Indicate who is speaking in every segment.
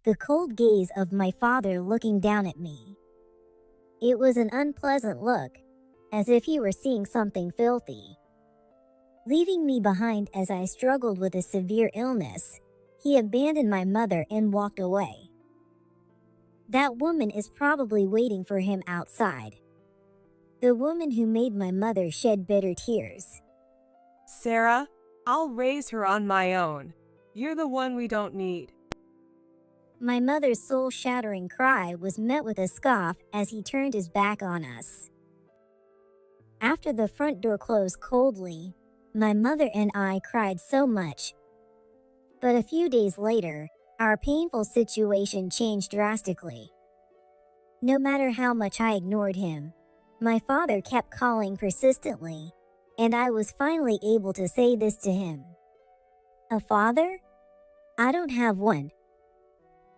Speaker 1: the cold gaze of my father looking down at me. It was an unpleasant look, as if he were seeing something filthy. Leaving me behind as I struggled with a severe illness, he abandoned my mother and walked away. That woman is probably waiting for him outside. The woman who made my mother shed bitter tears.
Speaker 2: Sarah, I'll raise her on my own. You're the one we don't need.
Speaker 1: My mother's soul-shattering cry was met with a scoff as he turned his back on us. After the front door closed coldly, my mother and I cried so much. But a few days later, our painful situation changed drastically. No matter how much I ignored him, my father kept calling persistently, and I was finally able to say this to him. A father? I don't have one.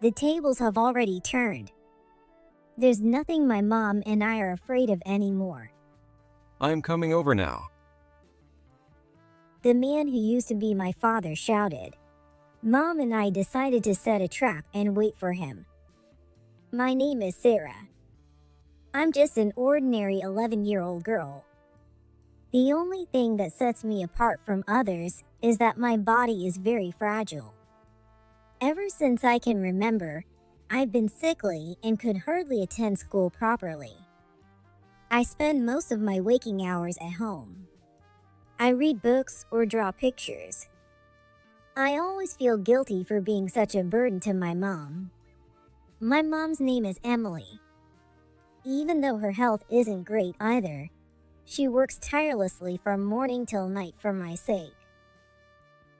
Speaker 1: The tables have already turned. There's nothing my mom and I are afraid of anymore.
Speaker 3: I'm coming over now.
Speaker 1: The man who used to be my father shouted. Mom and I decided to set a trap and wait for him. My name is Sarah. I'm just an ordinary 11-year-old girl. The only thing that sets me apart from others is that my body is very fragile. Ever since I can remember, I've been sickly and could hardly attend school properly. I spend most of my waking hours at home. I read books or draw pictures. I always feel guilty for being such a burden to my mom. My mom's name is Emily. Even though her health isn't great either, she works tirelessly from morning till night for my sake.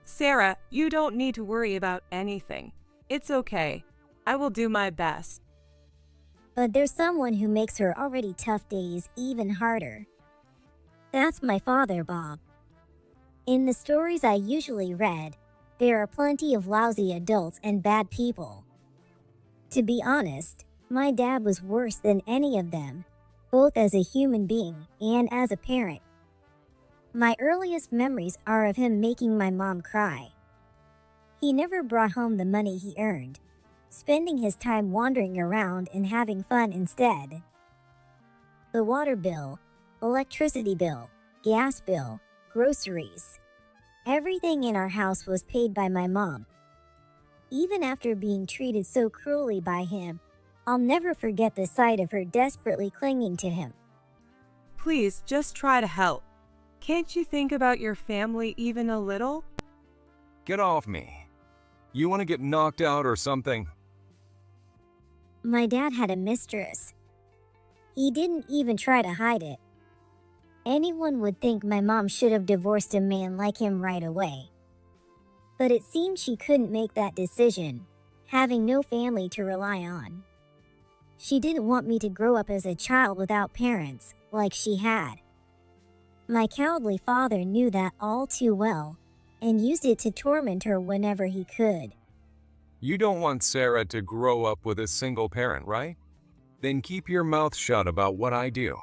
Speaker 2: Sarah, you don't need to worry about anything. It's okay. I will do my best.
Speaker 1: But there's someone who makes her already tough days even harder. That's my father, Bob. In the stories I usually read, there are plenty of lousy adults and bad people. To be honest, my dad was worse than any of them, both as a human being and as a parent. My earliest memories are of him making my mom cry. He never brought home the money he earned, spending his time wandering around and having fun instead. The water bill, electricity bill, gas bill, groceries. Everything in our house was paid by my mom. Even after being treated so cruelly by him, I'll never forget the sight of her desperately clinging to him.
Speaker 2: Please, just try to help. Can't you think about your family even a little?
Speaker 3: Get off me. You want to get knocked out or something?
Speaker 1: My dad had a mistress. He didn't even try to hide it. Anyone would think my mom should have divorced a man like him right away. But it seemed she couldn't make that decision, having no family to rely on. She didn't want me to grow up as a child without parents, like she had. My cowardly father knew that all too well, and used it to torment her whenever he could.
Speaker 3: You don't want Sarah to grow up with a single parent, right? Then keep your mouth shut about what I do.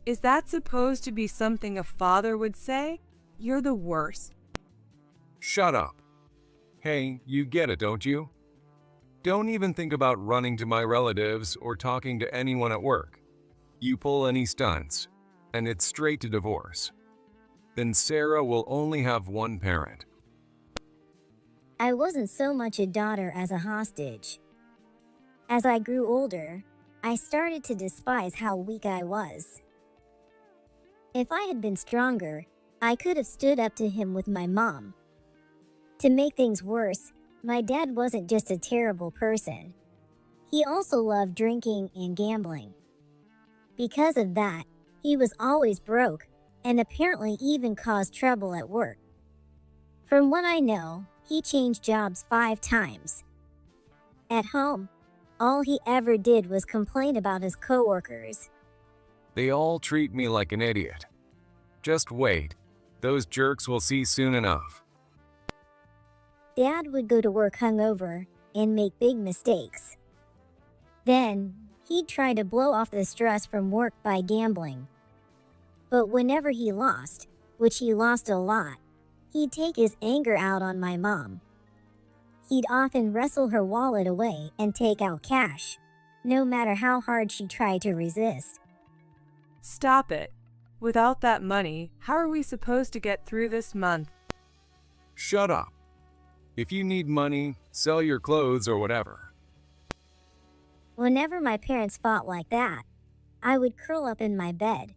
Speaker 2: Is that supposed to be something a father would say? You're the worst.
Speaker 3: Shut up. Hey, you get it, don't you? Don't even think about running to my relatives or talking to anyone at work. You pull any stunts, and it's straight to divorce. Then Sarah will only have one parent.
Speaker 1: I wasn't so much a daughter as a hostage. As I grew older, I started to despise how weak I was. If I had been stronger, I could have stood up to him with my mom. To make things worse, my dad wasn't just a terrible person. He also loved drinking and gambling. Because of that, he was always broke and apparently even caused trouble at work. From what I know, he changed jobs 5 times. At home, all he ever did was complain about his coworkers.
Speaker 3: They all treat me like an idiot. Just wait. Those jerks will see soon enough.
Speaker 1: Dad would go to work hungover and make big mistakes. Then, he'd try to blow off the stress from work by gambling. But whenever he lost, which he lost a lot, he'd take his anger out on my mom. He'd often wrestle her wallet away and take out cash, no matter how hard she tried to resist.
Speaker 2: Stop it. Without that money, how are we supposed to get through this month?
Speaker 3: Shut up. If you need money, sell your clothes or whatever.
Speaker 1: Whenever my parents fought like that, I would curl up in my bed.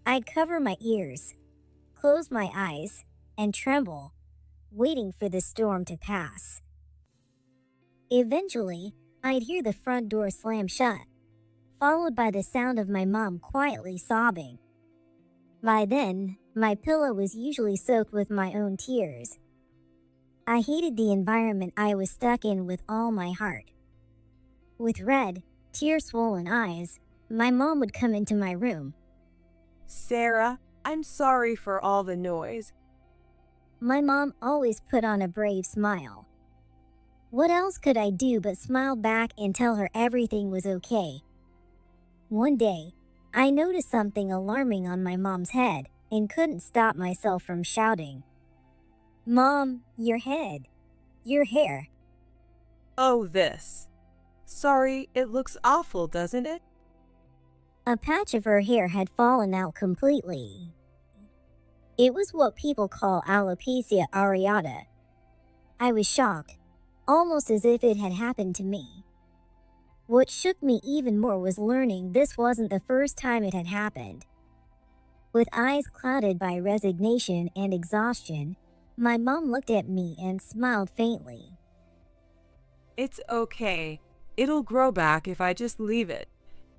Speaker 1: I'd cover my ears, close my eyes, and tremble, waiting for the storm to pass. Eventually, I'd hear the front door slam shut, followed by the sound of my mom quietly sobbing. By then, my pillow was usually soaked with my own tears. I hated the environment I was stuck in with all my heart. With red, tear-swollen eyes, my mom would come into my room.
Speaker 2: Sarah, I'm sorry for all the noise.
Speaker 1: My mom always put on a brave smile. What else could I do but smile back and tell her everything was okay? One day, I noticed something alarming on my mom's head and couldn't stop myself from shouting, "Mom, your head, your hair."
Speaker 2: Oh, this. Sorry, it looks awful, doesn't it?
Speaker 1: A patch of her hair had fallen out completely. It was what people call alopecia areata. I was shocked, almost as if it had happened to me. What shook me even more was learning this wasn't the first time it had happened. With eyes clouded by resignation and exhaustion, my mom looked at me and smiled faintly.
Speaker 2: It's okay. It'll grow back if I just leave it.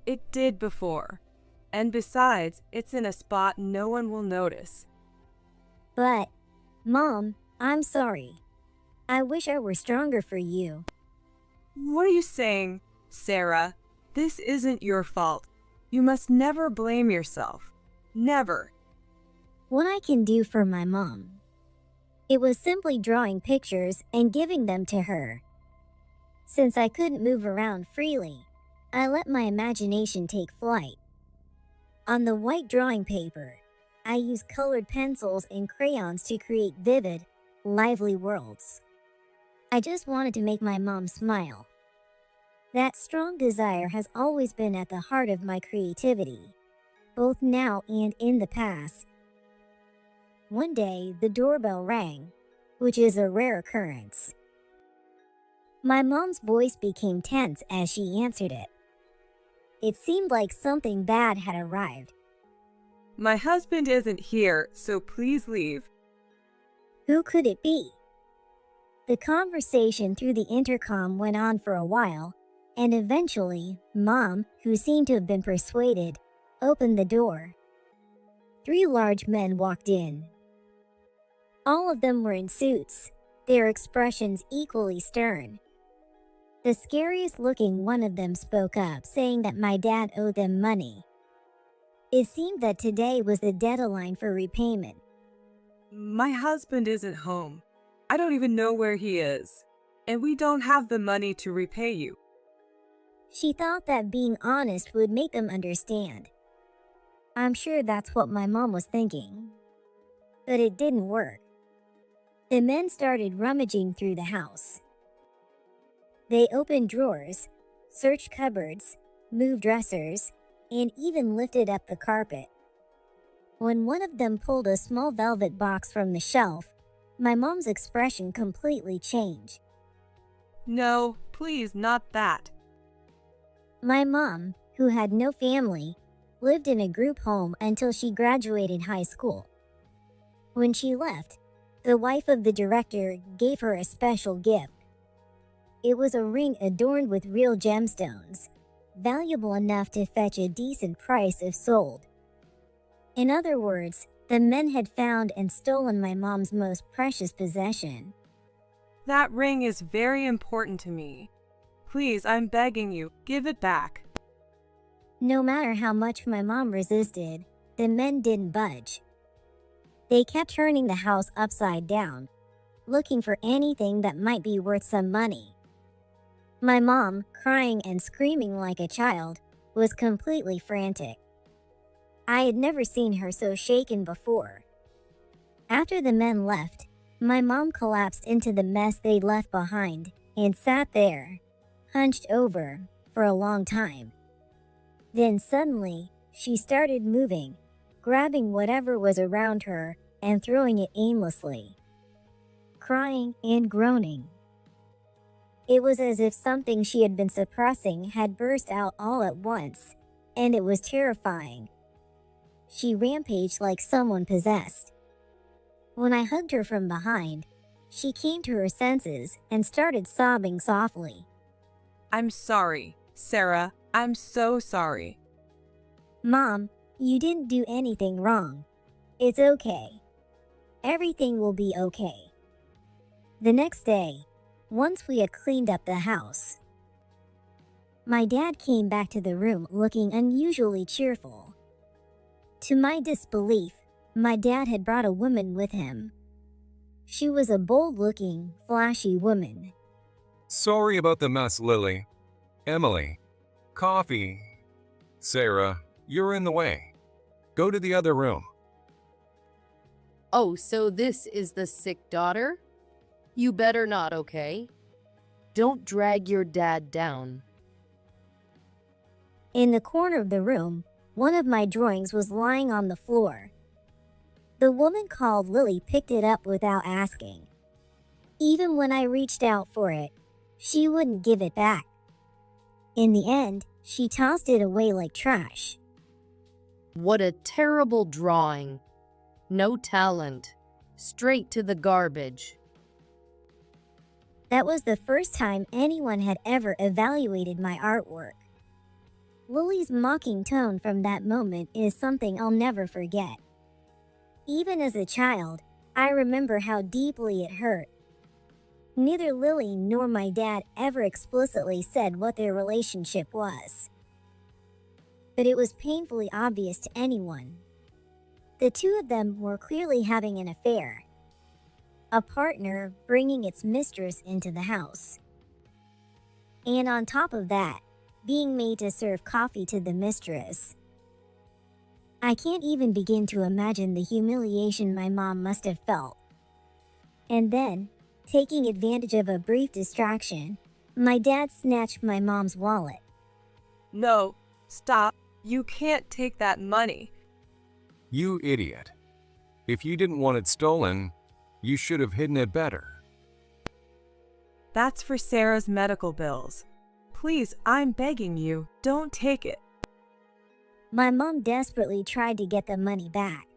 Speaker 2: It did before. And besides, it's in a spot no one will notice.
Speaker 1: But, Mom, I'm sorry. I wish I were stronger for you.
Speaker 2: What are you saying, Sarah? This isn't your fault. You must never blame yourself. Never.
Speaker 1: What I can do for my mom. It was simply drawing pictures and giving them to her. Since I couldn't move around freely, I let my imagination take flight. On the white drawing paper, I used colored pencils and crayons to create vivid, lively worlds. I just wanted to make my mom smile. That strong desire has always been at the heart of my creativity, both now and in the past. One day, the doorbell rang, which is a rare occurrence. My mom's voice became tense as she answered it. It seemed like something bad had arrived.
Speaker 2: My husband isn't here, so please leave.
Speaker 1: Who could it be? The conversation through the intercom went on for a while, and eventually, Mom, who seemed to have been persuaded, opened the door. 3 large men walked in. All of them were in suits, their expressions equally stern. The scariest looking one of them spoke up, saying that my dad owed them money. It seemed that today was the deadline for repayment.
Speaker 2: My husband isn't home. I don't even know where he is. And we don't have the money to repay you.
Speaker 1: She thought that being honest would make them understand. I'm sure that's what my mom was thinking. But it didn't work. The men started rummaging through the house. They opened drawers, searched cupboards, moved dressers, and even lifted up the carpet. When one of them pulled a small velvet box from the shelf, my mom's expression completely changed.
Speaker 2: No, please, not that.
Speaker 1: My mom, who had no family, lived in a group home until she graduated high school. When she left, the wife of the director gave her a special gift. It was a ring adorned with real gemstones, valuable enough to fetch a decent price if sold. In other words, the men had found and stolen my mom's most precious possession.
Speaker 2: That ring is very important to me. Please, I'm begging you, give it back.
Speaker 1: No matter how much my mom resisted, the men didn't budge. They kept turning the house upside down, looking for anything that might be worth some money. My mom, crying and screaming like a child, was completely frantic. I had never seen her so shaken before. After the men left, My mom collapsed into the mess they'd left behind and sat there, hunched over, for a long time. Then suddenly, she started moving, grabbing whatever was around her and throwing it aimlessly, crying and groaning. It was as if something she had been suppressing had burst out all at once, and it was terrifying. She rampaged like someone possessed. When I hugged her from behind, she came to her senses and started sobbing softly.
Speaker 2: I'm sorry, Sarah. I'm so sorry.
Speaker 1: Mom, you didn't do anything wrong. It's okay. Everything will be okay. The next day, once we had cleaned up the house, my dad came back to the room looking unusually cheerful. To my disbelief, my dad had brought a woman with him. She was a bold-looking, flashy woman.
Speaker 3: Sorry about the mess, Lily. Emily. Coffee. Sarah, you're in the way. Go to the other room.
Speaker 4: Oh, so this is the sick daughter? You better not, okay? Don't drag your dad down.
Speaker 1: In the corner of the room, one of my drawings was lying on the floor. The woman called Lily picked it up without asking. Even when I reached out for it, she wouldn't give it back. In the end, she tossed it away like trash.
Speaker 4: What a terrible drawing. No talent. Straight to the garbage.
Speaker 1: That was the first time anyone had ever evaluated my artwork. Lily's mocking tone from that moment is something I'll never forget. Even as a child, I remember how deeply it hurt. Neither Lily nor my dad ever explicitly said what their relationship was, but it was painfully obvious to anyone. The two of them were clearly having an affair, a partner bringing its mistress into the house. And on top of that, being made to serve coffee to the mistress. I can't even begin to imagine the humiliation my mom must have felt. And then, taking advantage of a brief distraction, my dad snatched my mom's wallet.
Speaker 2: No, stop. You can't take that money.
Speaker 3: You idiot. If you didn't want it stolen, you should have hidden it better.
Speaker 2: That's for Sarah's medical bills. Please, I'm begging you, don't take it.
Speaker 1: My mom desperately tried to get the money back.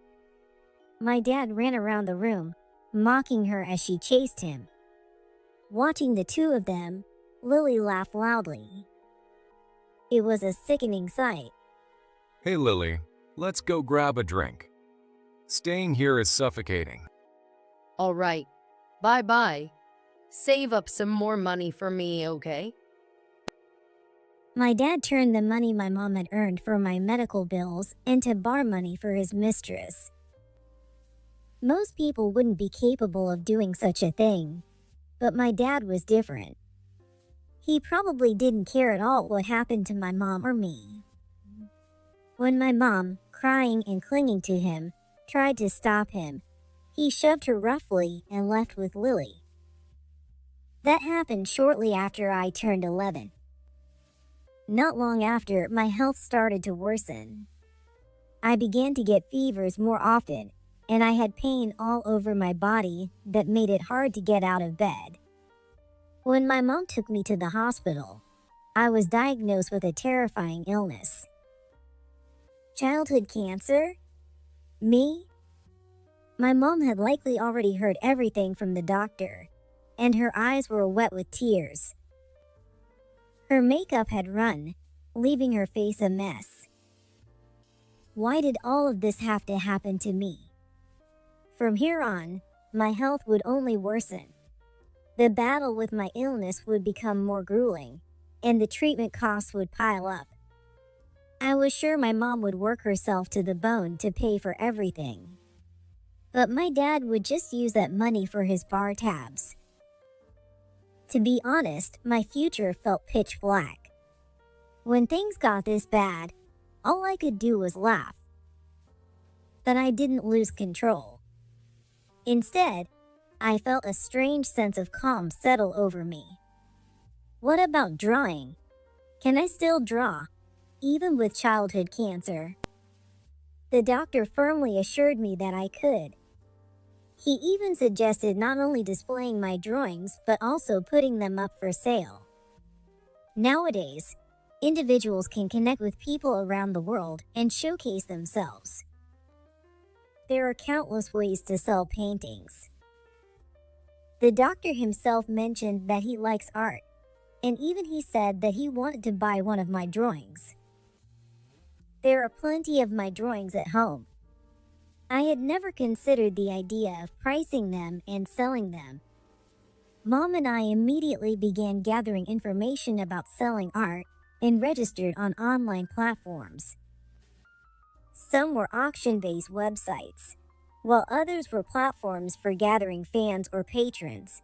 Speaker 1: My dad ran around the room, mocking her as she chased him. Watching the two of them, Lily laughed loudly. It was a sickening sight.
Speaker 3: Hey Lily, let's go grab a drink. Staying here is suffocating.
Speaker 4: All right. Bye-bye. Save up some more money for me, okay?
Speaker 1: My dad turned the money my mom had earned for my medical bills into bar money for his mistress. Most people wouldn't be capable of doing such a thing, but my dad was different. He probably didn't care at all what happened to my mom or me. When my mom, crying and clinging to him, tried to stop him, he shoved her roughly and left with Lily. That happened shortly after I turned 11. Not long after, my health started to worsen. I began to get fevers more often, and I had pain all over my body that made it hard to get out of bed. When my mom took me to the hospital, I was diagnosed with a terrifying illness. Childhood cancer? Me? My mom had likely already heard everything from the doctor, and her eyes were wet with tears. Her makeup had run, leaving her face a mess. Why did all of this have to happen to me? From here on, my health would only worsen. The battle with my illness would become more grueling, and the treatment costs would pile up. I was sure my mom would work herself to the bone to pay for everything. But my dad would just use that money for his bar tabs. To be honest, my future felt pitch black. When things got this bad, all I could do was laugh. But I didn't lose control. Instead, I felt a strange sense of calm settle over me. What about drawing? Can I still draw, even with childhood cancer? The doctor firmly assured me that I could. He even suggested not only displaying my drawings, but also putting them up for sale. Nowadays, individuals can connect with people around the world and showcase themselves. There are countless ways to sell paintings. The doctor himself mentioned that he likes art, and even he said that he wanted to buy one of my drawings. There are plenty of my drawings at home. I had never considered the idea of pricing them and selling them. Mom and I immediately began gathering information about selling art and registered on online platforms. Some were auction-based websites, while others were platforms for gathering fans or patrons.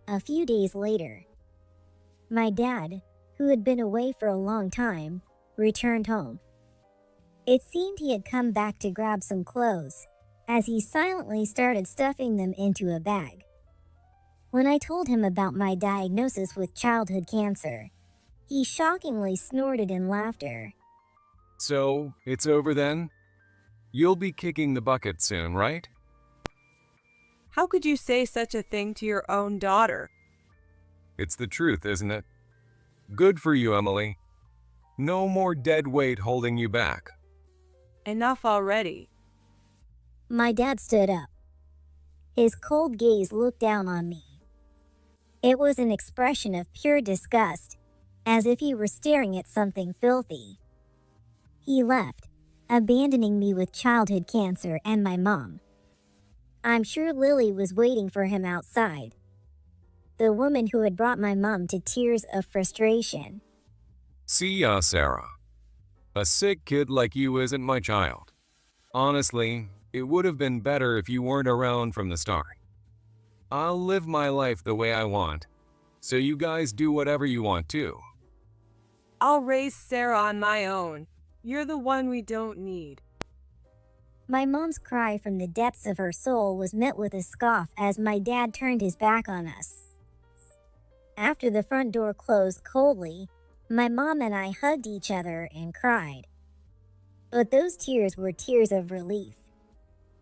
Speaker 1: A few days later, my dad, who had been away for a long time, returned home. It seemed he had come back to grab some clothes, as he silently started stuffing them into a bag. When I told him about my diagnosis with childhood cancer, he shockingly snorted in laughter.
Speaker 3: So, it's over then? You'll be kicking the bucket soon, right?
Speaker 2: How could you say such a thing to your own daughter?
Speaker 3: It's the truth, isn't it? Good for you, Emily. No more dead weight holding you back.
Speaker 2: Enough already.
Speaker 1: My dad stood up. His cold gaze looked down on me. It was an expression of pure disgust, as if he were staring at something filthy. He left, abandoning me with childhood cancer and my mom. I'm sure Lily was waiting for him outside, the woman who had brought my mom to tears of frustration.
Speaker 3: See ya, Sarah. A sick kid like you isn't my child. Honestly, it would have been better if you weren't around from the start. I'll live my life the way I want, so you guys do whatever you want too.
Speaker 2: I'll raise Sarah on my own. You're the one we don't need.
Speaker 1: My mom's cry from the depths of her soul was met with a scoff as my dad turned his back on us. After the front door closed coldly, my mom and I hugged each other and cried. But those tears were tears of relief.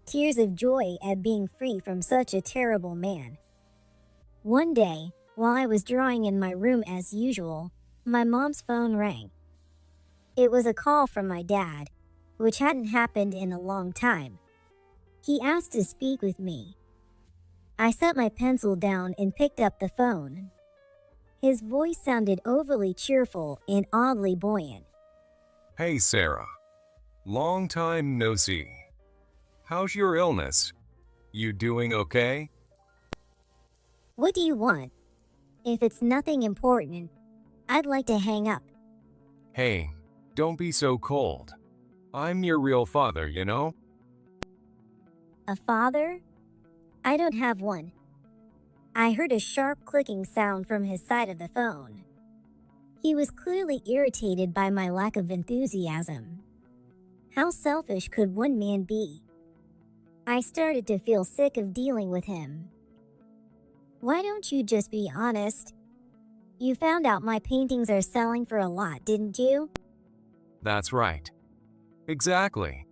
Speaker 1: Tears of joy at being free from such a terrible man. One day, while I was drawing in my room as usual, my mom's phone rang. It was a call from my dad, which hadn't happened in a long time. He asked to speak with me. I set my pencil down and picked up the phone. His voice sounded overly cheerful and oddly buoyant.
Speaker 3: Hey, Sarah. Long time no see. How's your illness? You doing okay?
Speaker 1: What do you want? If it's nothing important, I'd like to hang up.
Speaker 3: Hey, don't be so cold. I'm your real father, you know?
Speaker 1: A father? I don't have one. I heard a sharp clicking sound from his side of the phone. He was clearly irritated by my lack of enthusiasm. How selfish could one man be? I started to feel sick of dealing with him. Why don't you just be honest? You found out my paintings are selling for a lot, didn't you?
Speaker 3: That's right. Exactly.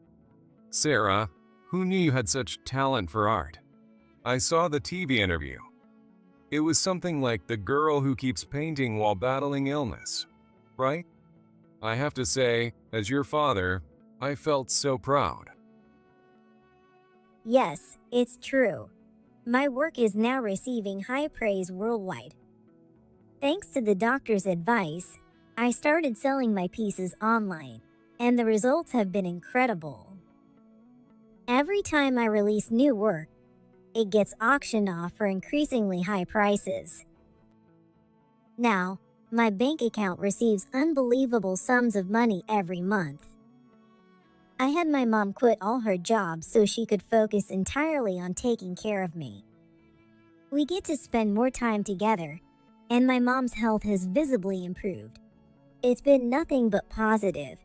Speaker 3: Sarah, who knew you had such talent for art? I saw the TV interview. It was something like the girl who keeps painting while battling illness, right? I have to say, as your father, I felt so proud.
Speaker 1: Yes, it's true. My work is now receiving high praise worldwide. Thanks to the doctor's advice, I started selling my pieces online, and the results have been incredible. Every time I release new work, it gets auctioned off for increasingly high prices. Now, my bank account receives unbelievable sums of money every month. I had my mom quit all her jobs so she could focus entirely on taking care of me. We get to spend more time together, and my mom's health has visibly improved. It's been nothing but positive.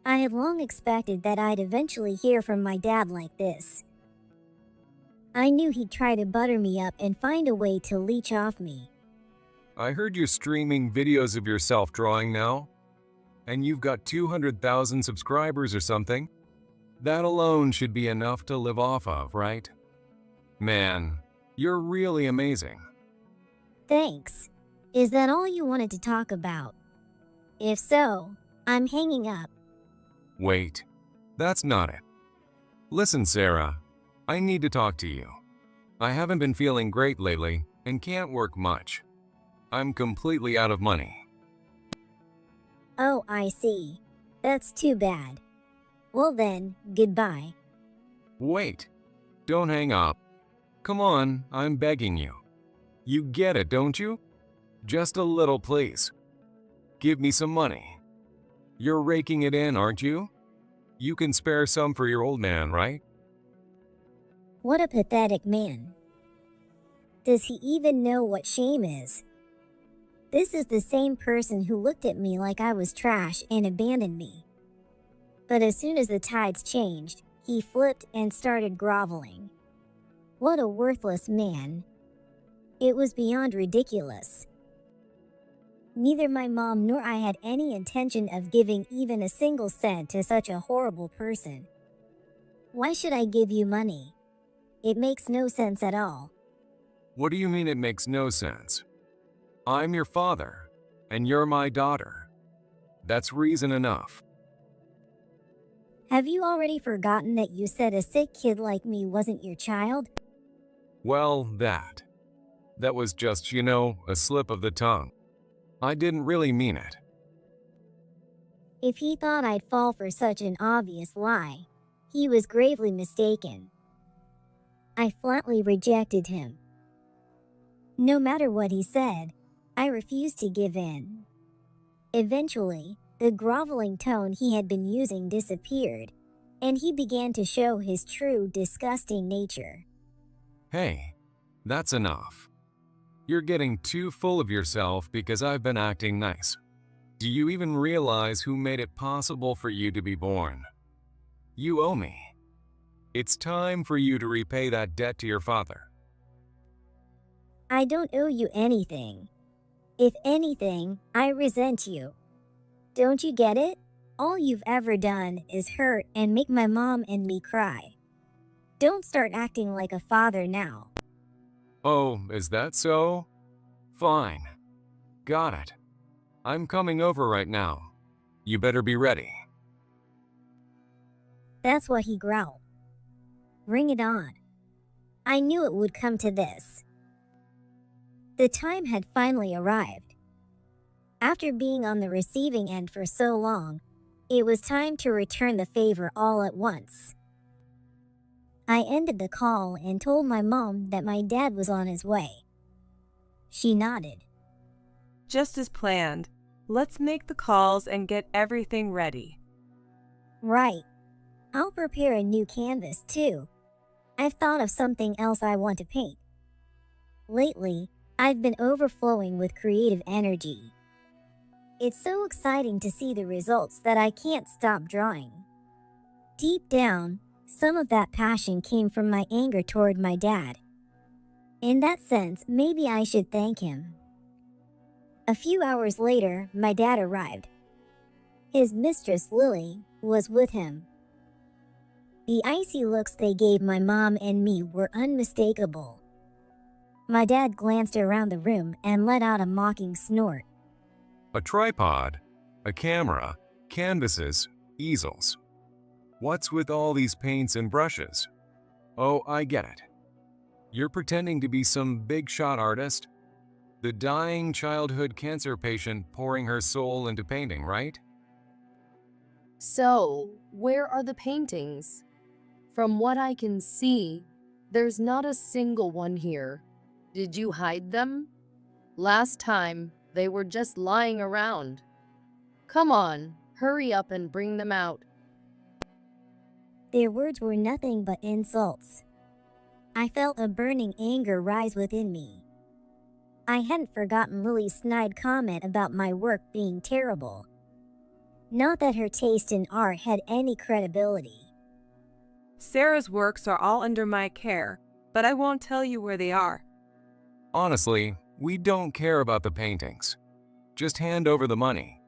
Speaker 1: I had long expected that I'd eventually hear from my dad like this. I knew he'd try to butter me up and find a way to leech off me.
Speaker 3: I heard you're streaming videos of yourself drawing now, and you've got 200,000 subscribers or something. That alone should be enough to live off of, right? Man, you're really amazing.
Speaker 1: Thanks. Is that all you wanted to talk about? If so, I'm hanging up.
Speaker 3: Wait, that's not it. Listen, Sarah, I need to talk to you. I haven't been feeling great lately and can't work much. I'm completely out of money.
Speaker 1: Oh, I see. That's too bad. Well then, goodbye.
Speaker 3: Wait, don't hang up. Come on, I'm begging you. You get it, don't you? Just a little, please. Give me some money. You're raking it in, aren't you? You can spare some for your old man, right?
Speaker 1: What a pathetic man. Does he even know what shame is? This is the same person who looked at me like I was trash and abandoned me. But as soon as the tides changed, he flipped and started groveling. What a worthless man. It was beyond ridiculous. Neither my mom nor I had any intention of giving even a single cent to such a horrible person. Why should I give you money? It makes no sense at all.
Speaker 3: What do you mean it makes no sense? I'm your father, and you're my daughter. That's reason enough.
Speaker 1: Have you already forgotten that you said a sick kid like me wasn't your child?
Speaker 3: Well, that was just, a slip of the tongue. I didn't really mean it.
Speaker 1: If he thought I'd fall for such an obvious lie, he was gravely mistaken. I flatly rejected him. No matter what he said, I refused to give in. Eventually, the groveling tone he had been using disappeared, and he began to show his true, disgusting nature.
Speaker 3: Hey, that's enough. You're getting too full of yourself because I've been acting nice. Do you even realize who made it possible for you to be born? You owe me. It's time for you to repay that debt to your father.
Speaker 1: I don't owe you anything. If anything, I resent you. Don't you get it? All you've ever done is hurt and make my mom and me cry. Don't start acting like a father now.
Speaker 3: Oh, is that so? Fine. Got it. I'm coming over right now. You better be ready.
Speaker 1: That's what he growled. Bring it on. I knew it would come to this. The time had finally arrived. After being on the receiving end for so long, it was time to return the favor all at once. I ended the call and told my mom that my dad was on his way. She nodded.
Speaker 2: Just as planned. Let's make the calls and get everything ready.
Speaker 1: Right. I'll prepare a new canvas too. I've thought of something else I want to paint. Lately, I've been overflowing with creative energy. It's so exciting to see the results that I can't stop drawing. Deep down, some of that passion came from my anger toward my dad. In that sense, maybe I should thank him. A few hours later, my dad arrived. His mistress, Lily, was with him. The icy looks they gave my mom and me were unmistakable. My dad glanced around the room and let out a mocking snort.
Speaker 3: A tripod, a camera, canvases, easels. What's with all these paints and brushes? Oh, I get it. You're pretending to be some big shot artist? The dying childhood cancer patient pouring her soul into painting, right?
Speaker 4: So, where are the paintings? From what I can see, there's not a single one here. Did you hide them? Last time, they were just lying around. Come on, hurry up and bring them out.
Speaker 1: Their words were nothing but insults. I felt a burning anger rise within me. I hadn't forgotten Lily's snide comment about my work being terrible. Not that her taste in art had any credibility.
Speaker 2: Sarah's works are all under my care. but I won't tell you where they are.
Speaker 3: Honestly, we don't care about the paintings. Just hand over the money.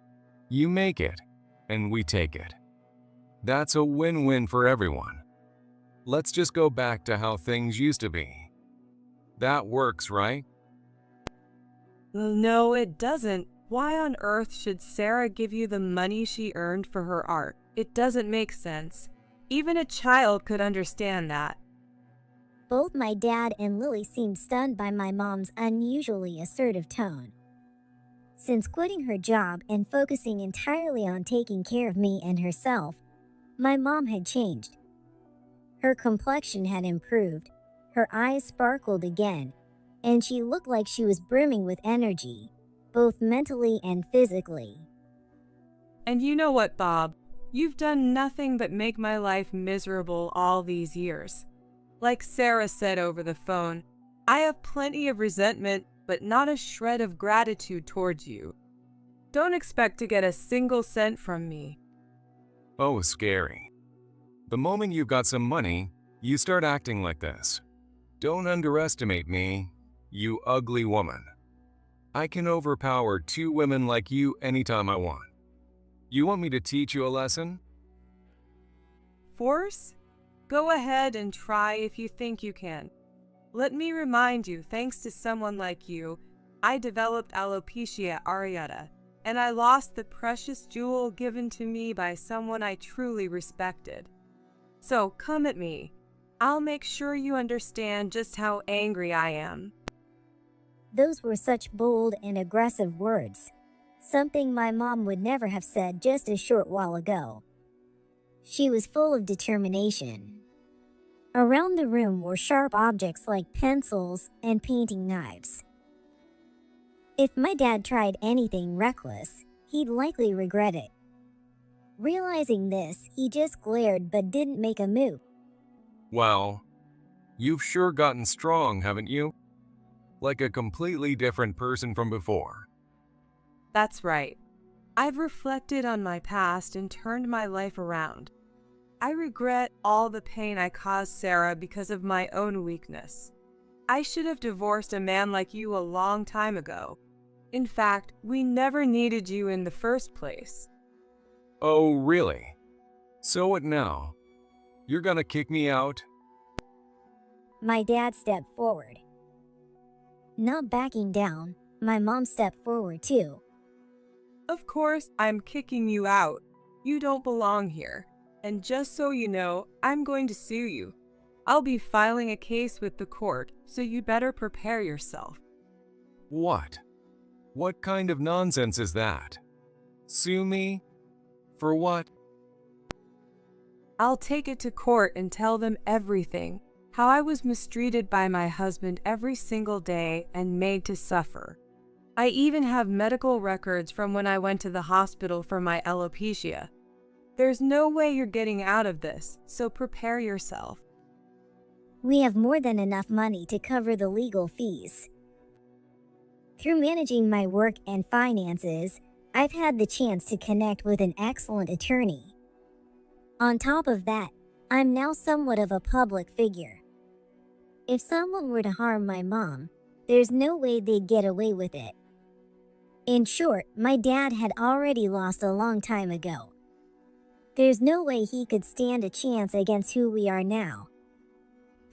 Speaker 3: You make it, and we take it. That's a win-win for everyone. Let's just go back to how things used to be. That works, right?
Speaker 2: No, it doesn't. Why on earth should Sarah give you the money she earned for her art? It doesn't make sense. Even a child could understand that.
Speaker 1: Both my dad and Lily seemed stunned by my mom's unusually assertive tone. Since quitting her job and focusing entirely on taking care of me and herself, my mom had changed. Her complexion had improved, her eyes sparkled again, and she looked like she was brimming with energy, both mentally and physically.
Speaker 2: And you know what, Bob? You've done nothing but make my life miserable all these years. Like Sarah said over the phone, I have plenty of resentment, but not a shred of gratitude towards you. Don't expect to get a single cent from me.
Speaker 3: Oh, scary. The moment you've got some money, you start acting like this. Don't underestimate me, you ugly woman. I can overpower 2 women like you anytime I want. You want me to teach you a lesson?
Speaker 2: Force? Go ahead and try if you think you can. Let me remind you, thanks to someone like you, I developed alopecia areata, and I lost the precious jewel given to me by someone I truly respected. So come at me. I'll make sure you understand just how angry I am.
Speaker 1: Those were such bold and aggressive words, something my mom would never have said just a short while ago. She was full of determination. Around the room were sharp objects like pencils and painting knives. If my dad tried anything reckless, he'd likely regret it. Realizing this, he just glared but didn't make a move.
Speaker 3: Wow, you've sure gotten strong, haven't you? Like a completely different person from before.
Speaker 2: That's right. I've reflected on my past and turned my life around. I regret all the pain I caused Sarah because of my own weakness. I should have divorced a man like you a long time ago. In fact, we never needed you in the first place.
Speaker 3: Oh, really? So what now? You're gonna kick me out?
Speaker 1: My dad stepped forward. Not backing down, my mom stepped forward too.
Speaker 2: Of course, I'm kicking you out. You don't belong here. And just so you know, I'm going to sue you. I'll be filing a case with the court, so you better prepare yourself.
Speaker 3: What? What kind of nonsense is that? Sue me? For what?
Speaker 2: I'll take it to court and tell them everything. How I was mistreated by my husband every single day and made to suffer. I even have medical records from when I went to the hospital for my alopecia. There's no way you're getting out of this, so prepare yourself.
Speaker 1: We have more than enough money to cover the legal fees. Through managing my work and finances, I've had the chance to connect with an excellent attorney. On top of that, I'm now somewhat of a public figure. If someone were to harm my mom, there's no way they'd get away with it. In short, my dad had already lost a long time ago. There's no way he could stand a chance against who we are now.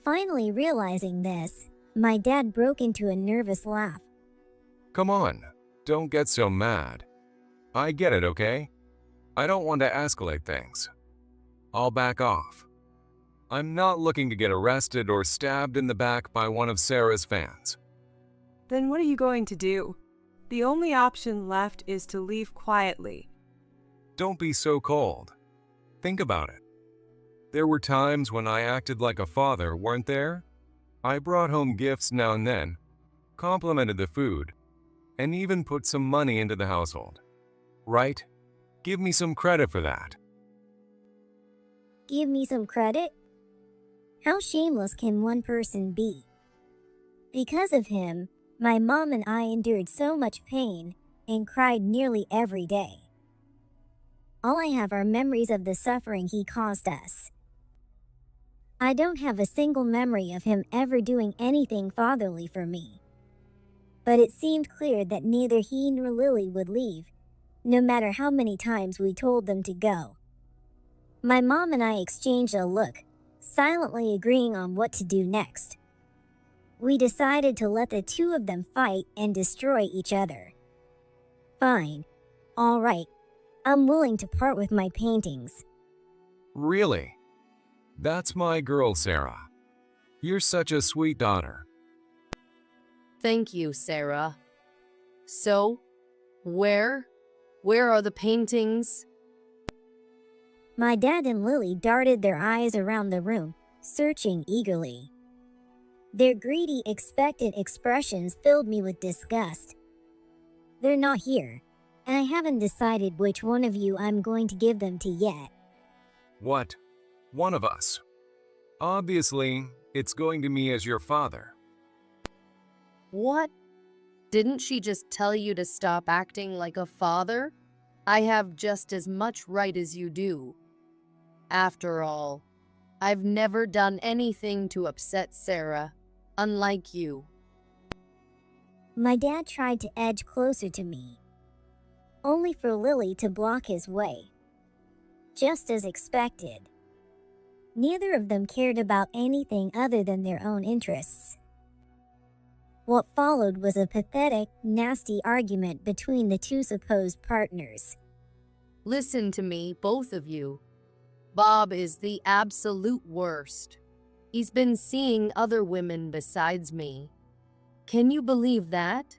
Speaker 1: Finally realizing this, my dad broke into a nervous laugh.
Speaker 3: Come on, don't get so mad. I get it, okay? I don't want to escalate things. I'll back off. I'm not looking to get arrested or stabbed in the back by one of Sarah's fans.
Speaker 2: Then what are you going to do? The only option left is to leave quietly.
Speaker 3: Don't be so cold. Think about it. There were times when I acted like a father, weren't there? I brought home gifts now and then, complimented the food, and even put some money into the household. Right? Give me some credit for that.
Speaker 1: Give me some credit? How shameless can one person be? Because of him, my mom and I endured so much pain and cried nearly every day. All I have are memories of the suffering he caused us. I don't have a single memory of him ever doing anything fatherly for me. But it seemed clear that neither he nor Lily would leave, no matter how many times we told them to go. My mom and I exchanged a look, silently agreeing on what to do next. We decided to let the two of them fight and destroy each other. Fine. All right. I'm willing to part with my paintings.
Speaker 3: Really? That's my girl, Sarah. You're such a sweet daughter.
Speaker 4: Thank you, Sarah. So, where are the paintings?
Speaker 1: My dad and Lily darted their eyes around the room, searching eagerly. Their greedy, expectant expressions filled me with disgust. They're not here, and I haven't decided which one of you I'm going to give them to yet.
Speaker 3: What? One of us. Obviously, it's going to me as your father.
Speaker 4: What? Didn't she just tell you to stop acting like a father? I have just as much right as you do. After all, I've never done anything to upset Sarah, unlike you.
Speaker 1: My dad tried to edge closer to me, only for Lily to block his way. Just as expected. Neither of them cared about anything other than their own interests. What followed was a pathetic, nasty argument between the two supposed partners.
Speaker 4: Listen to me, both of you. Bob is the absolute worst. He's been seeing other women besides me. Can you believe that?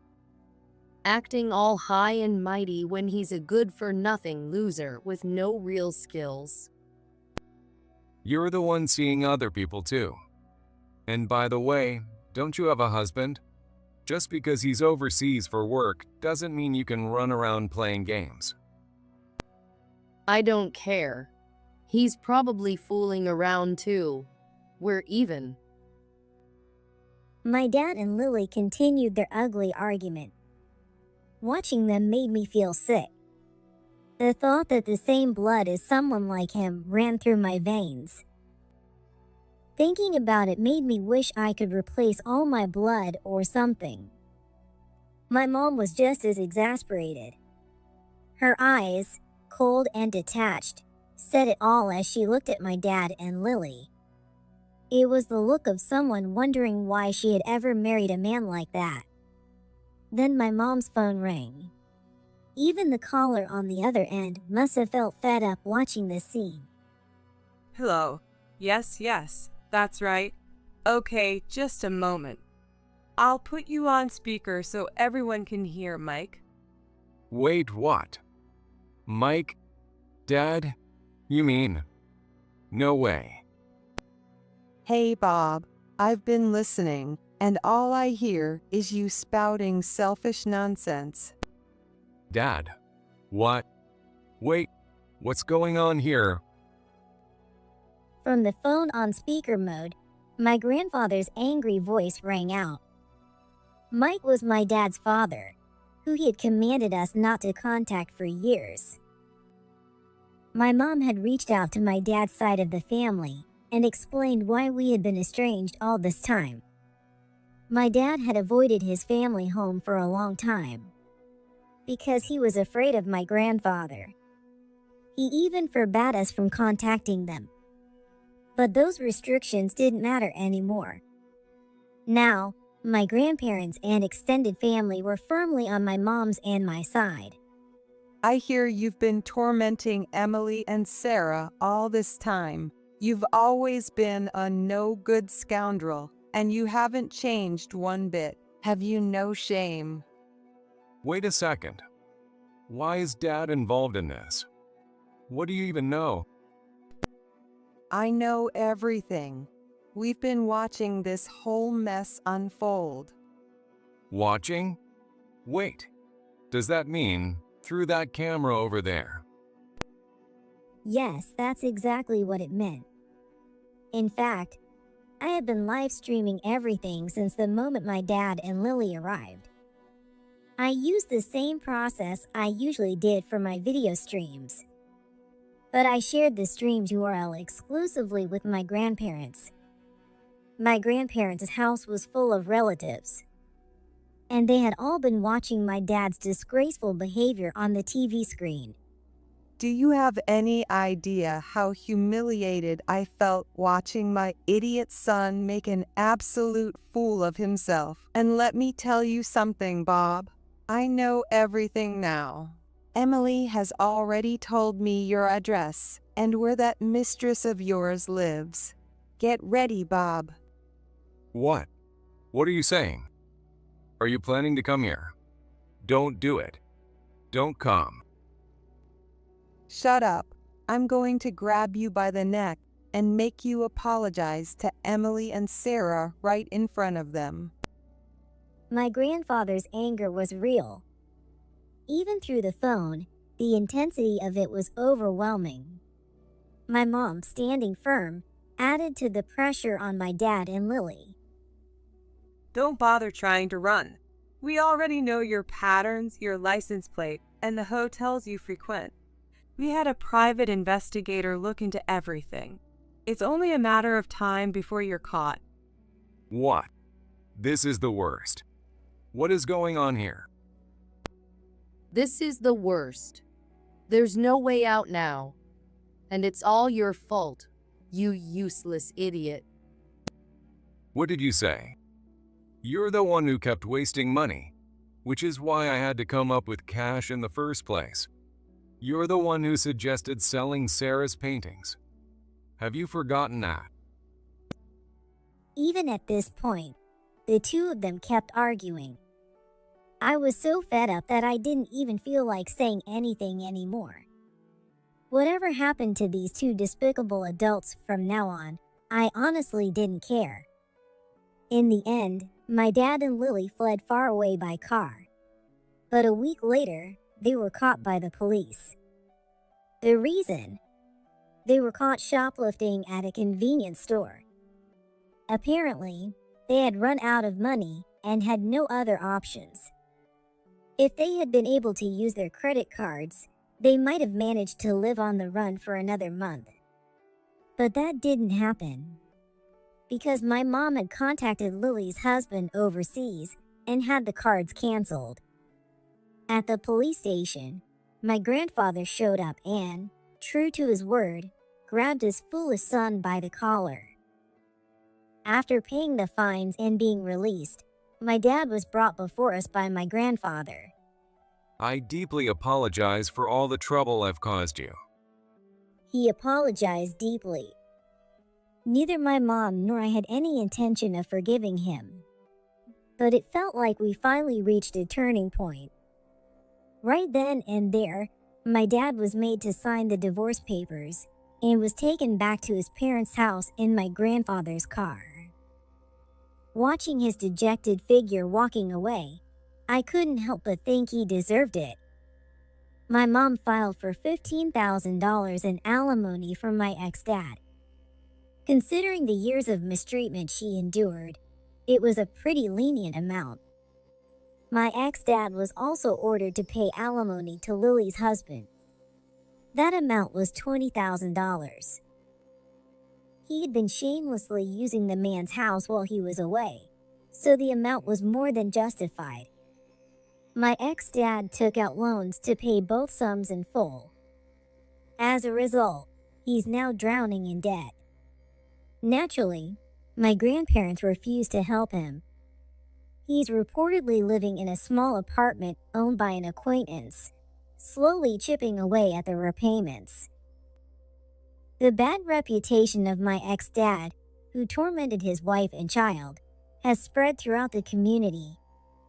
Speaker 4: Acting all high and mighty when he's a good-for-nothing loser with no real skills.
Speaker 3: You're the one seeing other people too. And by the way, don't you have a husband? Just because he's overseas for work doesn't mean you can run around playing games.
Speaker 4: I don't care. He's probably fooling around too. We're even.
Speaker 1: My dad and Lily continued their ugly argument. Watching them made me feel sick. The thought that the same blood as someone like him ran through my veins. Thinking about it made me wish I could replace all my blood or something. My mom was just as exasperated. Her eyes, cold and detached, said it all as she looked at my dad and Lily. It was the look of someone wondering why she had ever married a man like that. Then my mom's phone rang. Even the caller on the other end must have felt fed up watching this scene.
Speaker 2: Hello. Yes, that's right. Okay, just a moment. I'll put you on speaker so everyone can hear, Mike.
Speaker 3: Wait, what? Mike? Dad? You mean? No way.
Speaker 5: Hey, Bob. I've been listening, and all I hear is you spouting selfish nonsense.
Speaker 3: Dad? What? Wait, what's going on here?
Speaker 1: From the phone on speaker mode, my grandfather's angry voice rang out. Mike was my dad's father, who he had commanded us not to contact for years. My mom had reached out to my dad's side of the family and explained why we had been estranged all this time. My dad had avoided his family home for a long time because he was afraid of my grandfather. He even forbade us from contacting them. But those restrictions didn't matter anymore. Now, my grandparents and extended family were firmly on my mom's and my side.
Speaker 5: I hear you've been tormenting Emily and Sarah all this time. You've always been a no-good scoundrel, and you haven't changed one bit. Have you no shame?
Speaker 3: Wait a second. Why is Dad involved in this? What do you even know?
Speaker 5: I know everything. We've been watching this whole mess unfold.
Speaker 3: Watching? Wait, does that mean through that camera over there?
Speaker 1: Yes, that's exactly what it meant. In fact, I have been live streaming everything since the moment my dad and Lily arrived. I used the same process I usually did for my video streams. but I shared the stream's URL exclusively with my grandparents. My grandparents' house was full of relatives, and they had all been watching my dad's disgraceful behavior on the TV screen.
Speaker 5: Do you have any idea how humiliated I felt watching my idiot son make an absolute fool of himself? And let me tell you something, Bob. I know everything now. Emily has already told me your address and where that mistress of yours lives. Get ready, Bob.
Speaker 3: What? What are you saying? Are you planning to come here? Don't do it. Don't come.
Speaker 5: Shut up. I'm going to grab you by the neck and make you apologize to Emily and Sarah right in front of them.
Speaker 1: My grandfather's anger was real. Even through the phone, the intensity of it was overwhelming. My mom, standing firm, added to the pressure on my dad and Lily.
Speaker 2: Don't bother trying to run. We already know your patterns, your license plate, and the hotels you frequent. We had a private investigator look into everything. It's only a matter of time before you're caught.
Speaker 3: What? This is the worst. What is going on here?
Speaker 4: This is the worst. There's no way out now. And it's all your fault, you useless idiot.
Speaker 3: What did you say? You're the one who kept wasting money, which is why I had to come up with cash in the first place. You're the one who suggested selling Sarah's paintings. Have you forgotten that?
Speaker 1: Even at this point, the two of them kept arguing. I was so fed up that I didn't even feel like saying anything anymore. Whatever happened to these two despicable adults from now on, I honestly didn't care. In the end, my dad and Lily fled far away by car. But a week later, they were caught by the police. The reason? They were caught shoplifting at a convenience store. Apparently, they had run out of money and had no other options. If they had been able to use their credit cards, they might have managed to live on the run for another month. But that didn't happen, because my mom had contacted Lily's husband overseas and had the cards canceled. At the police station, my grandfather showed up and, true to his word, grabbed his foolish son by the collar. After paying the fines and being released, my dad was brought before us by my grandfather.
Speaker 3: I deeply apologize for all the trouble I've caused you.
Speaker 1: He apologized deeply. Neither my mom nor I had any intention of forgiving him. But it felt like we finally reached a turning point. Right then and there, my dad was made to sign the divorce papers and was taken back to his parents' house in my grandfather's car. Watching his dejected figure walking away, I couldn't help but think he deserved it. My mom filed for $15,000 in alimony from my ex-dad. Considering the years of mistreatment she endured, it was a pretty lenient amount. My ex-dad was also ordered to pay alimony to Lily's husband. That amount was $20,000. He had been shamelessly using the man's house while he was away, so the amount was more than justified. My ex-dad took out loans to pay both sums in full. As a result, he's now drowning in debt. Naturally, my grandparents refused to help him. He's reportedly living in a small apartment owned by an acquaintance, slowly chipping away at the repayments. The bad reputation of my ex-dad, who tormented his wife and child, has spread throughout the community,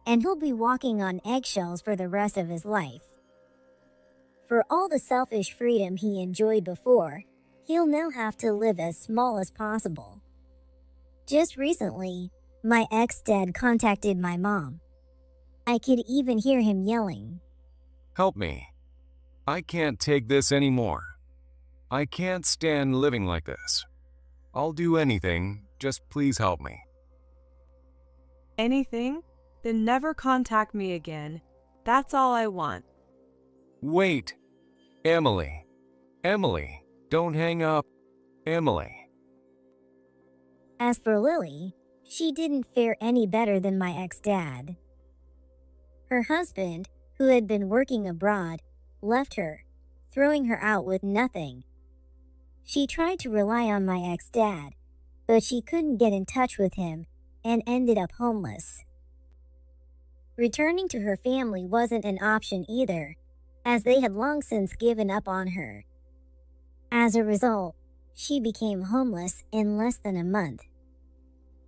Speaker 1: and he'll be walking on eggshells for the rest of his life. For all the selfish freedom he enjoyed before, he'll now have to live as small as possible. Just recently, my ex-dad contacted my mom. I could even hear him yelling,
Speaker 3: Help me. I can't take this anymore. I can't stand living like this. I'll do anything, just please help me.
Speaker 2: Anything? Then never contact me again. That's all I want.
Speaker 3: Wait. Emily. Emily, don't hang up. Emily.
Speaker 1: As for Lily, she didn't fare any better than my ex-dad. Her husband, who had been working abroad, left her, throwing her out with nothing. She tried to rely on my ex-dad, but she couldn't get in touch with him and ended up homeless. Returning to her family wasn't an option either, as they had long since given up on her. As a result, she became homeless in less than a month.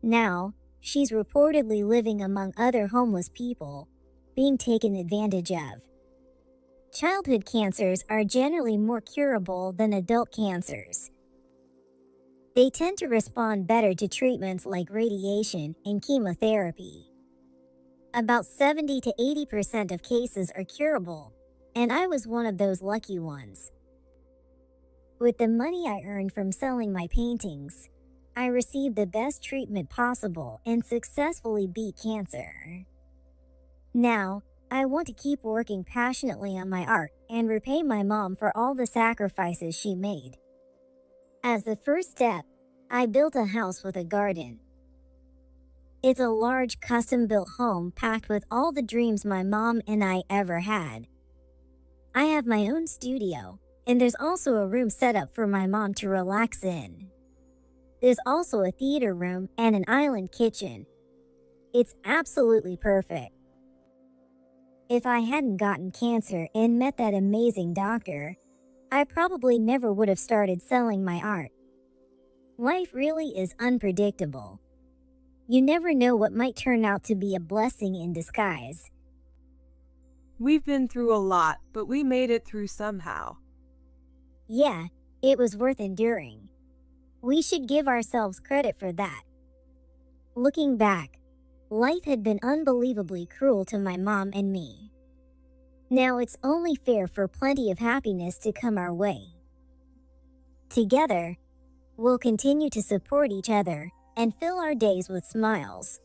Speaker 1: Now, she's reportedly living among other homeless people, being taken advantage of. Childhood cancers are generally more curable than adult cancers. They tend to respond better to treatments like radiation and chemotherapy. About 70 to 80% of cases are curable, and I was one of those lucky ones. With the money I earned from selling my paintings, I received the best treatment possible and successfully beat cancer. Now, I want to keep working passionately on my art and repay my mom for all the sacrifices she made. As the first step, I built a house with a garden. It's a large custom-built home packed with all the dreams my mom and I ever had. I have my own studio, and there's also a room set up for my mom to relax in. There's also a theater room and an island kitchen. It's absolutely perfect. If I hadn't gotten cancer and met that amazing doctor, I probably never would have started selling my art. Life really is unpredictable. You never know what might turn out to be a blessing in disguise.
Speaker 2: We've been through a lot, but we made it through somehow.
Speaker 1: Yeah, it was worth enduring. We should give ourselves credit for that. Looking back, life had been unbelievably cruel to my mom and me. Now it's only fair for plenty of happiness to come our way. Together, we'll continue to support each other and fill our days with smiles.